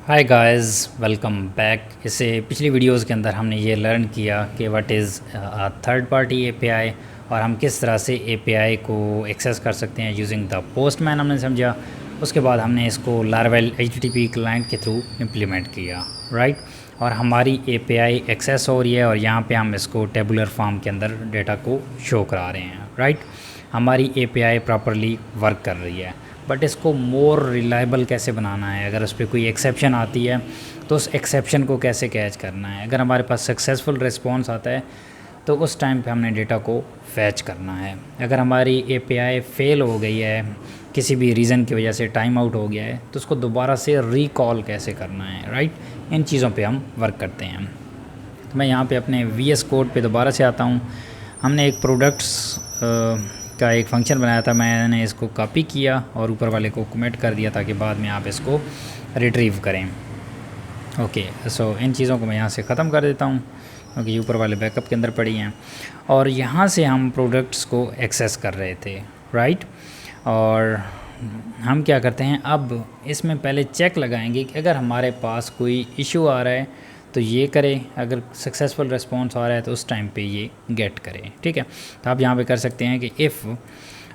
Hi guys, welcome back. इससे पिछली videos के अंदर हमने ये लर्न किया कि what is third party API और हम किस तरह से एपीआई को एक्सेस कर सकते हैं यूजिंग द पोस्टमैन हमने समझा। उसके बाद हमने इसको लारावेल एचटीटीपी क्लाइंट के थ्रू इम्प्लीमेंट किया, राइट। और हमारी एपीआई एक्सेस हो रही है और यहाँ पे हम इसको टेबुलर फॉर्म के अंदर डेटा को शो करा रहे हैं, राइट। हमारी एपीआई प्रॉपरली वर्क कर रही है, बट इसको मोर रिलायबल कैसे बनाना है। अगर उस पर कोई एक्सेप्शन आती है तो उस एक्सेप्शन को कैसे कैच करना है। अगर हमारे पास सक्सेसफुल रिस्पॉन्स आता है तो उस टाइम पे हमने डेटा को फैच करना है। अगर हमारी एपीआई फेल हो गई है किसी भी रीज़न की वजह से, टाइम आउट हो गया है, तो उसको दोबारा से रिकॉल कैसे करना है, राइट। इन चीज़ों पे हम वर्क करते हैं। तो मैं यहाँ पे अपने वीएस कोड पे दोबारा से आता हूँ। हमने एक प्रोडक्ट्स का एक फंक्शन बनाया था, मैंने इसको कॉपी किया और ऊपर वाले को कमेंट कर दिया ताकि बाद में आप इसको रिट्रीव करें। ओके, सो इन चीज़ों को मैं यहाँ से ख़त्म कर देता हूँ क्योंकि ऊपर वाले बैकअप के अंदर पड़ी हैं। और यहाँ से हम प्रोडक्ट्स को एक्सेस कर रहे थे, राइट। और हम क्या करते हैं, अब इसमें पहले चेक लगाएंगे कि अगर हमारे पास कोई इशू आ रहा है तो ये करें, अगर सक्सेसफुल रिस्पॉन्स आ रहा है तो उस टाइम पे ये गेट करें, ठीक है। तो आप यहाँ पे कर सकते हैं कि if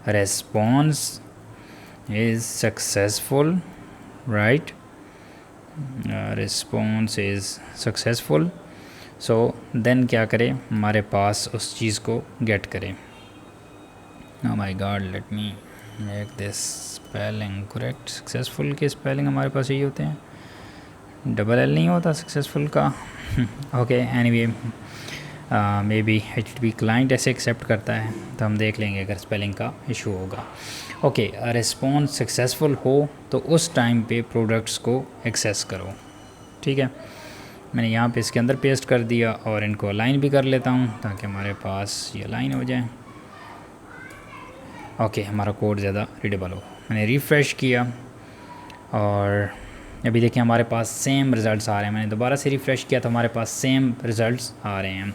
response is successful, right, response is successful, so then क्या करें, हमारे पास उस चीज़ को गेट करें। Oh my god, let me make this spelling correct. Successful के स्पेलिंग हमारे पास यही होते हैं, डबल एल नहीं होता सक्सेसफुल का। Okay, anyway may be HTTP client ऐसे एक्सेप्ट करता है तो हम देख लेंगे अगर स्पेलिंग का इशू होगा। ओके, रिस्पॉन्स सक्सेसफुल हो तो उस टाइम पे प्रोडक्ट्स को एक्सेस करो, ठीक है। मैंने यहाँ पे इसके अंदर पेस्ट कर दिया और इनको अलाइन भी कर लेता हूँ ताकि हमारे पास ये अलाइन हो जाए। ओके, हमारा कोड ज़्यादा रीडेबल हो। मैंने रिफ़्रेश किया और अभी देखिए हमारे पास सेम रिज़ल्ट्स आ रहे हैं। मैंने दोबारा से रिफ़्रेश किया तो हमारे पास सेम रिज़ल्ट्स आ रहे हैं।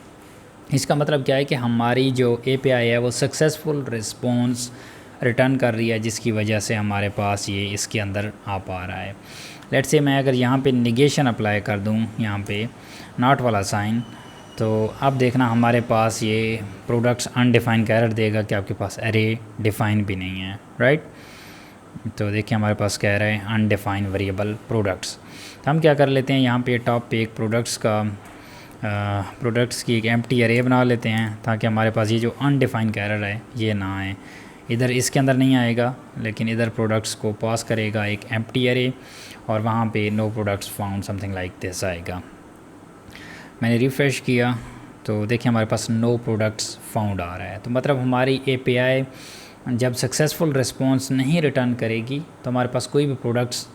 इसका मतलब क्या है कि हमारी जो एपीआई है वो सक्सेसफुल रिस्पॉन्स रिटर्न कर रही है, जिसकी वजह से हमारे पास ये इसके अंदर आ पा रहा है। लेट्स से मैं अगर यहाँ पे निगेशन अप्लाई कर दूँ, यहाँ पे नॉट वाला साइन, तो अब देखना हमारे पास ये प्रोडक्ट्स अनडिफाइंड का एरर देगा कि आपके पास एरे डिफाइन भी नहीं है, राइट। तो देखिए हमारे पास कह रहा है अनडिफाइंड वेरिएबल प्रोडक्ट्स। तो हम क्या कर लेते हैं, यहाँ पे टॉप पे एक प्रोडक्ट्स की एक एम्प्टी एरे बना लेते हैं ताकि हमारे पास ये जो अनडिफाइंड का एरर है ये ना आए। इधर इसके अंदर नहीं आएगा लेकिन इधर प्रोडक्ट्स को पास करेगा एक एम्प्टी एरे और वहाँ पे no products found something like this आएगा। मैंने रिफ़्रेश किया तो देखिए हमारे पास नो प्रोडक्ट्स फाउंड आ रहा है। तो मतलब हमारी एपीआई जब सक्सेसफुल रिस्पॉन्स नहीं रिटर्न करेगी तो हमारे पास कोई भी प्रोडक्ट्स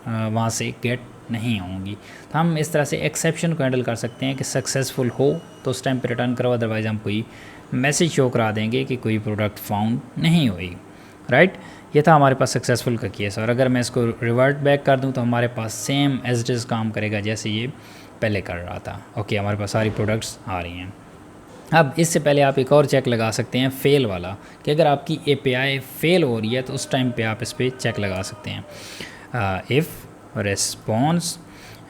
वहाँ से गेट नहीं होंगी। तो हम इस तरह से एक्सेप्शन को हैंडल कर सकते हैं कि सक्सेसफुल हो तो उस टाइम पे रिटर्न करो, अदरवाइज़ हम कोई मैसेज शो करा देंगे कि कोई प्रोडक्ट फाउंड नहीं हुई, राइट। ये था हमारे पास सक्सेसफुल का केस। और अगर मैं इसको रिवर्ट बैक कर दूँ तो हमारे पास सेम एज इट इज़ काम करेगा जैसे ये पहले कर रहा था। ओके, हमारे पास सारी प्रोडक्ट्स आ रही हैं। अब इससे पहले आप एक और चेक लगा सकते हैं, फेल वाला, कि अगर आपकी एपीआई फेल हो रही है तो उस टाइम पे आप इस पर चेक लगा सकते हैं, इफ़ रिस्पॉन्स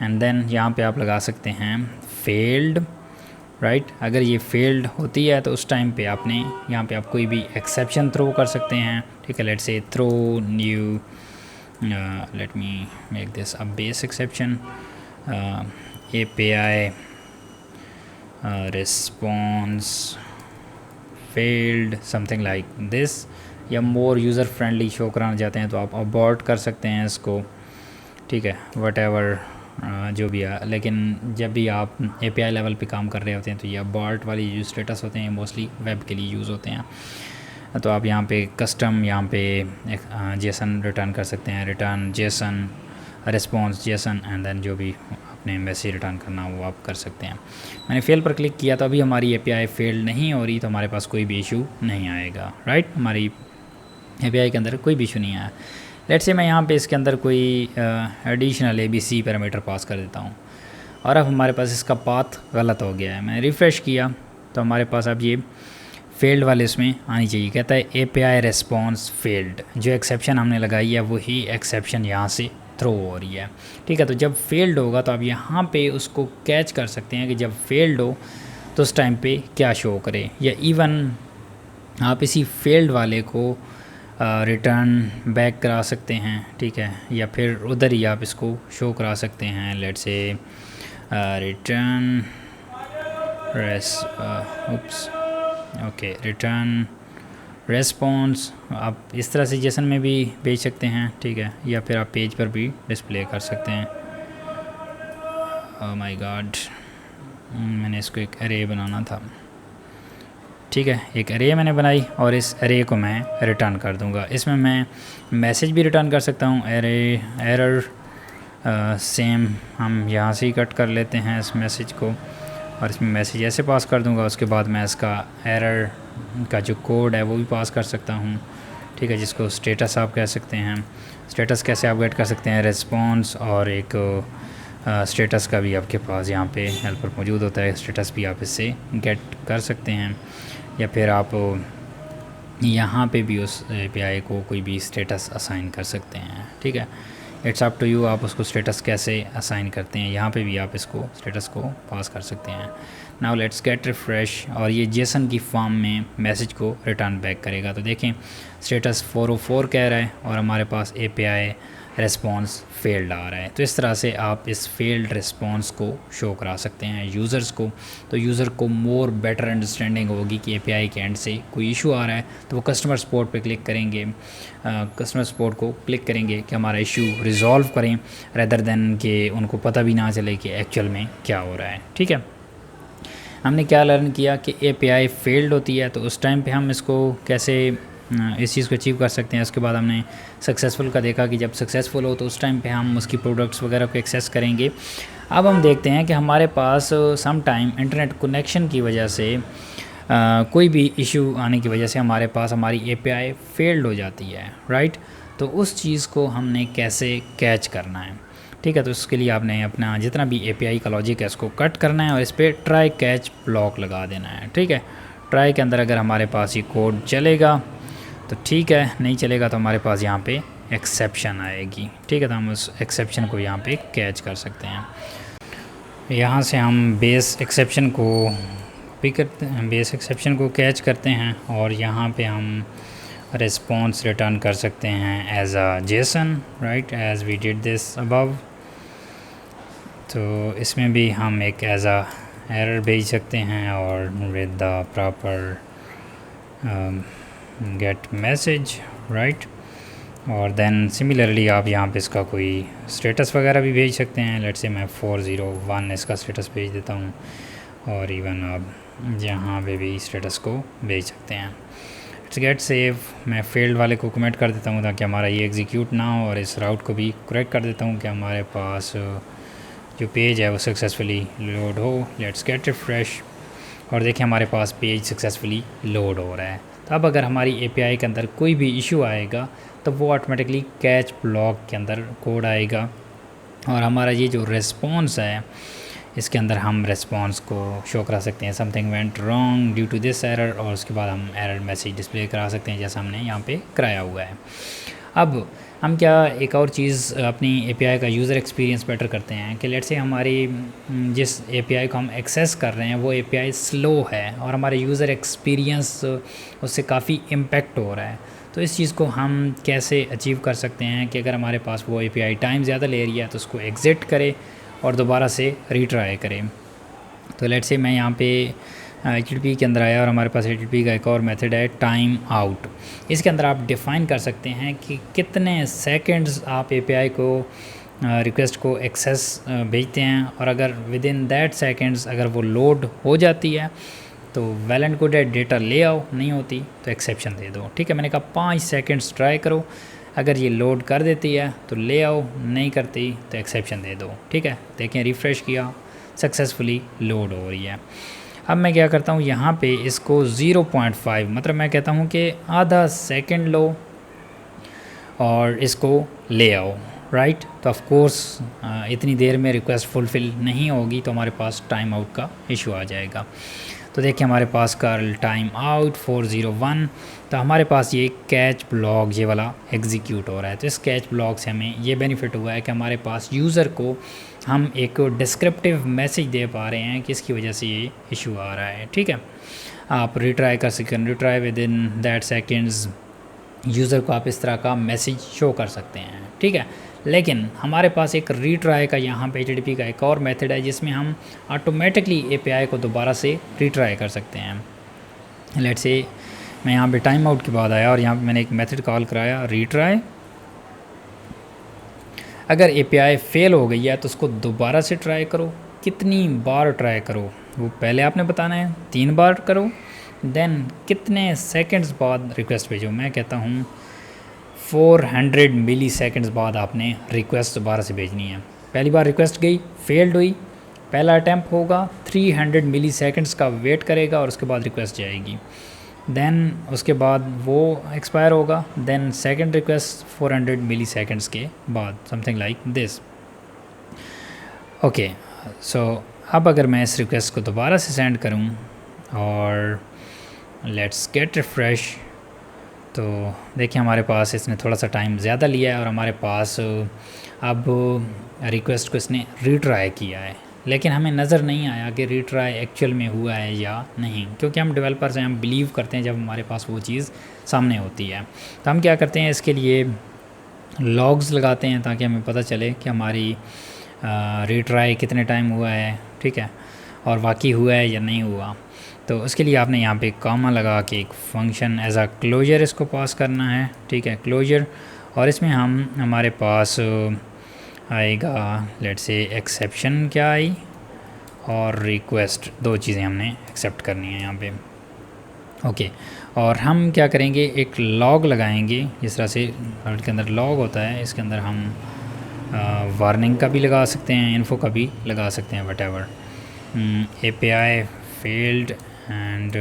एंड देन यहाँ पे आप लगा सकते हैं फेल्ड, राइट। अगर ये फेल्ड होती है तो उस टाइम पे आपने यहाँ पे आप कोई भी एक्सेप्शन थ्रो कर सकते हैं, ठीक है। Let's say throw new, let me make this a base exception, API response failed something like this, या मोर यूज़र फ्रेंडली शो कराना चाहते हैं तो आप अबॉर्ट कर सकते हैं इसको, ठीक है। वटेवर जो भी है, लेकिन जब भी आप API लेवल पे काम कर रहे होते हैं तो ये अबॉर्ट वाली जो स्टेटस होते हैं मोस्टली वेब के लिए यूज़ होते हैं। तो आप यहाँ पे कस्टम यहाँ पे जेसन रिटर्न कर सकते हैं, return JSON response JSON and then जो भी अपने मैसेज रिटर्न करना वो आप कर सकते हैं। मैंने फेल पर क्लिक किया तो अभी हमारी एपीआई फेल नहीं हो रही, तो हमारे पास कोई भी इशू नहीं आएगा, राइट। हमारी एपीआई के अंदर कोई भी इशू नहीं आया। लेट्स से मैं यहाँ पे इसके अंदर कोई एडिशनल ABC पैरामीटर पास कर देता हूँ और अब हमारे पास इसका पाथ गलत हो गया है। मैंने रिफ़्रेश किया तो हमारे पास अब ये फेल्ड वाले इसमें आनी चाहिए। कहता है API रिस्पॉन्स फेल्ड, जो एक्सेप्शन हमने लगाई है वही एक्सेप्शन यहाँ से थ्रो हो रही है। ठीक है, तो जब फेल्ड होगा तो आप यहाँ पे उसको कैच कर सकते हैं कि जब फेल्ड हो तो उस टाइम पे क्या शो करे, या इवन आप इसी फेल्ड वाले को रिटर्न बैक करा सकते हैं। ठीक है, या फिर उधर ही आप इसको शो करा सकते हैं, let's say return return response आप इस तरह से जेसन में भी भेज सकते हैं। ठीक है, या फिर आप पेज पर भी डिस्प्ले कर सकते हैं। ओह माय गॉड, मैंने इसको एक एरे बनाना था। ठीक है, एक एरे मैंने बनाई और इस एरे को मैं रिटर्न कर दूंगा। इसमें मैं मैसेज भी रिटर्न कर सकता हूँ, एरर सेम हम यहाँ से ही कट कर लेते हैं इस मैसेज को, और इसमें मैसेज ऐसे पास कर दूंगा। उसके बाद मैं इसका एरर का जो कोड है वो भी पास कर सकता हूँ। ठीक है, जिसको स्टेटस आप कह सकते हैं। स्टेटस कैसे आप गेट कर सकते हैं, रिस्पॉन्स और एक स्टेटस का भी आपके पास यहाँ पे हेल्पर मौजूद होता है, स्टेटस भी आप इससे गेट कर सकते हैं। या फिर आप यहाँ पे भी उस API को कोई भी स्टेटस असाइन कर सकते हैं। ठीक है, इट्स अप टू यू, आप उसको स्टेटस कैसे असाइन करते हैं। यहाँ पे भी आप इसको स्टेटस को पास कर सकते हैं। नाउ लेट्स गेट रिफ्रेश, और ये जेसन की फॉर्म में मैसेज को रिटर्न बैक करेगा। तो देखें स्टेटस 404 कह रहा है और हमारे पास API रिस्पॉन्स फेल्ड आ रहा है। तो इस तरह से आप इस फेल्ड रिस्पॉन्स को शो करा सकते हैं यूज़र्स को। तो यूज़र को मोर बेटर अंडरस्टैंडिंग होगी कि API के एंड से कोई इशू आ रहा है, तो वो कस्टमर सपोर्ट पे क्लिक करेंगे, कस्टमर सपोर्ट को क्लिक करेंगे कि हमारा इशू रिजॉल्व करें, रेदर देन कि उनको पता भी ना चले कि एक्चुअल में क्या हो रहा है। ठीक है, हमने क्या लर्न किया कि API फेल्ड होती है तो उस टाइम पे हम इसको कैसे इस चीज़ को अचीव कर सकते हैं। उसके बाद हमने सक्सेसफुल का देखा कि जब सक्सेसफुल हो तो उस टाइम पे हम उसकी प्रोडक्ट्स वगैरह को एक्सेस करेंगे। अब हम देखते हैं कि हमारे पास सम टाइम इंटरनेट कनेक्शन की वजह से कोई भी इशू आने की वजह से हमारे पास हमारी API फेल्ड हो जाती है, राइट। तो उस चीज़ को हमने कैसे कैच करना है। ठीक है, तो उसके लिए आपने अपना जितना भी API का लॉजिक है उसको कट करना है और इस पर ट्राई कैच ब्लॉक लगा देना है। ठीक है, ट्राई के अंदर अगर हमारे पास ये कोड चलेगा तो ठीक है, नहीं चलेगा तो हमारे पास यहाँ पे एक्सेप्शन आएगी। ठीक है, तो हम उस एक्सेप्शन को यहाँ पे कैच कर सकते हैं। यहाँ से हम बेस एक्सेप्शन को पिक करते हैं, बेस एक्सेप्शन को कैच करते हैं और यहाँ पे हम रिस्पॉन्स रिटर्न कर सकते हैं as a JSON, right, as we did this above. तो इसमें भी हम एक एज अ एरर भेज सकते हैं और with the proper gate message, right. और देन सिमिलरली आप यहाँ पे इसका कोई स्टेटस वगैरह भी भेज सकते हैं। लेट्स से मैं 401 इसका स्टेटस भेज देता हूँ, और इवन आप यहाँ पे भी स्टेटस को भेज सकते हैं। इट्स गेट सेव, मैं फेल्ड वाले को कमेंट कर देता हूँ ताकि हमारा ये एग्जीक्यूट ना हो, और इस राउट को भी करेक्ट कर देता हूँ कि हमारे पास जो पेज है वो सक्सेसफुली लोड हो। लेट्स गेट रिफ्रेश, और देखिए हमारे पास पेज सक्सेसफुली लोड हो रहा है। तो अब अगर हमारी API के अंदर कोई भी इशू आएगा तो वो ऑटोमेटिकली कैच ब्लॉक के अंदर कोड आएगा, और हमारा ये जो रिस्पॉन्स है इसके अंदर हम रिस्पॉन्स को शो करा सकते हैं, something went wrong due to this error, और उसके बाद हम एरर मैसेज डिस्प्ले करा सकते हैं जैसा हमने यहाँ पे कराया हुआ है। अब हम क्या एक और चीज़ अपनी API का यूज़र एक्सपीरियंस बेटर करते हैं कि लेट्स से हमारी जिस API को हम एक्सेस कर रहे हैं वो API स्लो है और हमारे यूज़र एक्सपीरियंस उससे काफ़ी इम्पेक्ट हो रहा है। तो इस चीज़ को हम कैसे अचीव कर सकते हैं कि अगर हमारे पास वो API टाइम ज़्यादा ले रही है तो उसको एग्ज़िट करे और दोबारा से रीट्राई करें। तो लेट्स से मैं यहाँ पे HTTP के अंदर आया और हमारे पास HTTP का एक और मेथड है टाइम आउट। इसके अंदर आप डिफ़ाइन कर सकते हैं कि कितने सेकंड्स आप API को रिक्वेस्ट को एक्सेस भेजते हैं, और अगर विद इन दैट सेकंड्स अगर वो लोड हो जाती है तो वेल एंड गुड है, डेटा ले आओ, नहीं होती तो एक्सेप्शन दे दो। ठीक है, मैंने कहा 5 सेकंड्स ट्राई करो, अगर ये लोड कर देती है तो ले आओ, नहीं करती तो एक्सेप्शन दे दो। ठीक है, देखें रिफ़्रेश किया, सक्सेसफुली लोड हो रही है। अब मैं क्या करता हूँ यहाँ पे इसको 0.5 मतलब मैं कहता हूँ कि आधा सेकंड लो और इसको ले आओ, राइट। तो ऑफ कोर्स इतनी देर में रिक्वेस्ट फुलफ़िल नहीं होगी तो हमारे पास टाइम आउट का इशू आ जाएगा। तो देखिए हमारे पास कर्ल टाइम आउट 401, तो हमारे पास ये कैच ब्लॉक ये वाला एग्जीक्यूट हो रहा है। तो इस कैच ब्लॉक से हमें ये बेनिफिट हुआ है कि हमारे पास यूज़र को हम एक डिस्क्रिप्टिव मैसेज दे पा रहे हैं कि इसकी वजह से ये इशू आ रहा है। ठीक है, आप रिट्राई कर सकते हैं, retry with in that seconds user को आप इस तरह का मैसेज शो कर सकते हैं। ठीक है, लेकिन हमारे पास एक रीट्राई का यहाँ पे HTTP का एक और मेथड है जिसमें हम ऑटोमेटिकली API को दोबारा से रीट्राई कर सकते हैं। लेट्स से मैं यहाँ पे टाइम आउट के बाद आया और यहाँ पे मैंने एक मेथड कॉल कराया रीट्राई। अगर API फेल हो गई है तो उसको दोबारा से ट्राई करो। कितनी बार ट्राई करो वो पहले आपने बताना है, 3 बार करो। देन कितने सेकंड्स बाद रिक्वेस्ट भेजो, मैं कहता हूँ 400 मिली सेकेंड्स बाद आपने रिक्वेस्ट दोबारा से भेजनी है। पहली बार रिक्वेस्ट गई, फेल्ड हुई, पहला अटैम्प्ट होगा, 300 मिली सेकेंड्स का वेट करेगा और उसके बाद रिक्वेस्ट जाएगी। देन उसके बाद वो एक्सपायर होगा, देन सेकंड रिक्वेस्ट 400 मिली सेकेंड्स के बाद, समथिंग लाइक दिस। ओके, सो अब अगर मैं इस रिक्वेस्ट को दोबारा से सेंड करूं और लेट्स गेट रिफ्रेश, तो देखिए हमारे पास इसने थोड़ा सा टाइम ज़्यादा लिया है और हमारे पास अब रिक्वेस्ट को इसने रीट्राई किया है, लेकिन हमें नज़र नहीं आया कि रीट्राई एक्चुअल में हुआ है या नहीं, क्योंकि हम डेवलपर्स हैं, हम बिलीव करते हैं जब हमारे पास वो चीज़ सामने होती है। तो हम क्या करते हैं, इसके लिए लॉग्स लगाते हैं ताकि हमें पता चले कि हमारी रीट्राई कितने टाइम हुआ है। ठीक है, और वाकई हुआ है या नहीं हुआ। तो उसके लिए आपने यहाँ पे कॉमा लगा के एक फंक्शन एज अ क्लोजर इसको पास करना है। ठीक है, क्लोजर, और इसमें हमारे पास आएगा लेट्स से एक्सेप्शन क्या आई और रिक्वेस्ट, 2 चीज़ें हमने एक्सेप्ट करनी है यहाँ पे। ओके, और हम क्या करेंगे, एक लॉग लगाएंगे जिस तरह से के अंदर लॉग होता है, इसके अंदर हम वार्निंग का भी लगा सकते हैं, इन्फो का भी लगा सकते हैं, what API failed and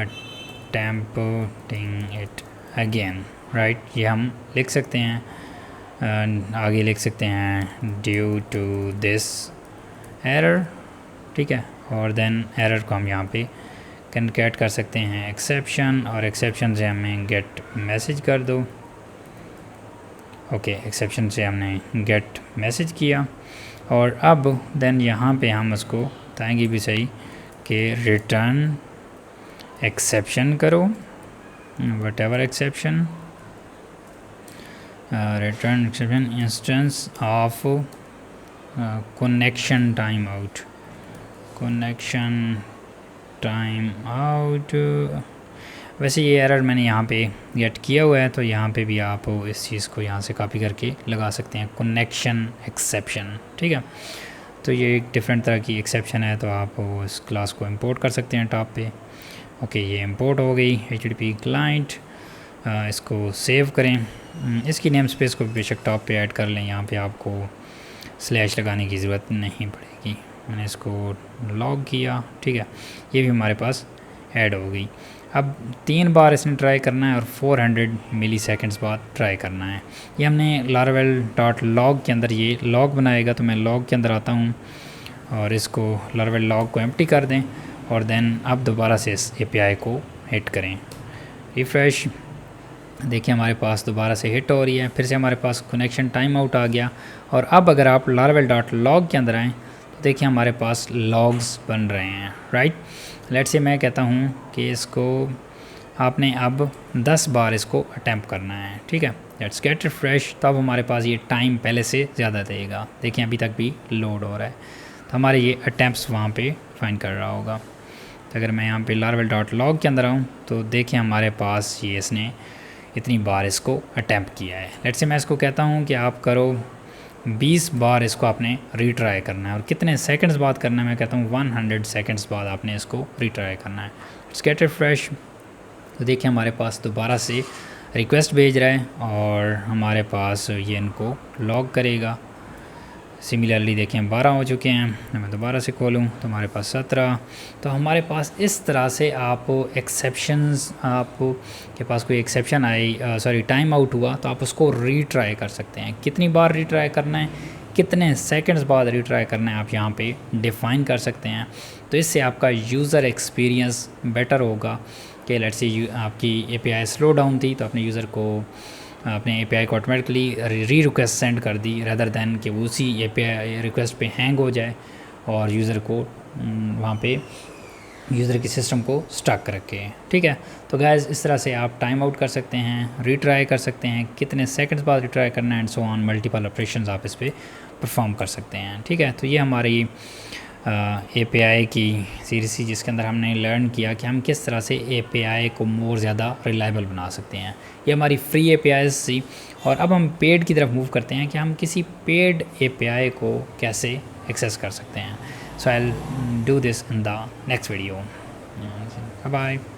attempting it again, right? ये हम लिख सकते हैं, आगे लिख सकते हैं due to this error। ठीक है, और देन एरर को हम यहाँ पे कनकेट कर सकते हैं एक्सेप्शन, और एक्सेप्शन से हमें गेट मैसेज कर दो। ओके, एक्सेप्शन से हमने गेट मैसेज किया, और अब देन यहाँ पे हम उसको बताएंगे भी सही कि रिटर्न एक्सेप्शन करो, what ever exception, return exception instance of connection time out, connection time out. वैसे ये एरर मैंने यहाँ पे गेट किया हुआ है, तो यहाँ पे भी आप इस चीज़ को यहाँ से कॉपी करके लगा सकते हैं, कनेक्शन एक्सेप्शन। ठीक है, तो ये एक डिफरेंट तरह की एक्सेप्शन है, तो आप इस क्लास को इंपोर्ट कर सकते हैं टॉप पे। ओके, ये इंपोर्ट हो गई HTTP क्लाइंट। इसको सेव करें, इसकी नेम स्पेस को बेशक टॉप पे ऐड कर लें, यहाँ पे आपको स्लैश लगाने की ज़रूरत नहीं पड़ेगी। मैंने इसको लॉग किया। ठीक है, ये भी हमारे पास ऐड हो गई। अब 3 बार इसने ट्राई करना है और 400 मिली सेकेंड्स बाद ट्राई करना है। ये हमने laravel.log के अंदर ये लॉग बनाएगा, तो मैं लॉग के अंदर आता हूँ और इसको laravel log को एम्प्टी कर दें, और देन अब दोबारा से इस API को हिट करें, रिफ्रेश। देखिए हमारे पास दोबारा से हिट हो रही है, फिर से हमारे पास कनेक्शन टाइम आउट आ गया। और अब अगर आप laravel.log के अंदर आएँ तो देखिए हमारे पास लॉग्स बन रहे हैं, राइट। लेट्स से मैं कहता हूँ कि इसको आपने अब 10 बार इसको अटैम्प्ट करना है। ठीक है, लेट्स गेट रिफ्रेश, तो अब हमारे पास ये टाइम पहले से ज़्यादा देगा। देखिए अभी तक भी लोड हो रहा है, तो हमारे ये अटैम्प्ट्स वहाँ पे फाइंड कर रहा होगा। तो अगर मैं यहाँ पे laravel.log के अंदर आऊँ तो देखिए हमारे पास ये इसने इतनी बार इसको अटैम्प्ट किया है। लेट्स से मैं इसको कहता हूँ कि आप करो 20 बार इसको आपने रीट्राई करना है, और कितने सेकंड्स बाद करना है, मैं कहता हूँ 100 सेकंड्स बाद आपने इसको रीट्राई करना है। लेट्स गेट रिफ्रेश, तो देखिए हमारे पास दोबारा से रिक्वेस्ट भेज रहा है और हमारे पास ये इनको लॉग करेगा। सिमिलरली देखें 12 हो चुके हैं, मैं दोबारा से खोलूँ तो हमारे पास 17। तो हमारे पास इस तरह से आप एक्सेप्शंस, आप के पास कोई exception I, sorry time out हुआ, तो आप उसको रीट्राई कर सकते हैं। कितनी बार रीट्राई करना है, कितने सेकंड्स बाद रीट्राई करना है आप यहाँ पे डिफ़ाइन कर सकते हैं। तो इससे आपका यूज़र एक्सपीरियंस बेटर होगा कि लेट्स से आपकी API स्लो डाउन थी तो अपने यूज़र को अपने API को ऑटोमेटिकली री रिक्वेस्ट सेंड कर दी रदर दैन कि वो उसी API रिक्वेस्ट पे हैंग हो जाए और यूज़र को वहाँ पे यूज़र की सिस्टम को स्टक रखे। ठीक है, तो गाइस इस तरह से आप टाइम आउट कर सकते हैं, रीट्राई कर सकते हैं, कितने सेकंड्स बाद रीट्राई करना है and so on, multiple operations आप इस पर परफॉर्म कर सकते हैं। ठीक है, तो ये हमारी API की सीरीज़ थी जिसके अंदर हमने लर्न किया कि हम किस तरह से API को मोर ज़्यादा रिलायबल बना सकते हैं। ये हमारी फ्री APIs थी और अब हम पेड की तरफ मूव करते हैं कि हम किसी पेड API को कैसे एक्सेस कर सकते हैं। So I'll do this in the next video. Bye bye.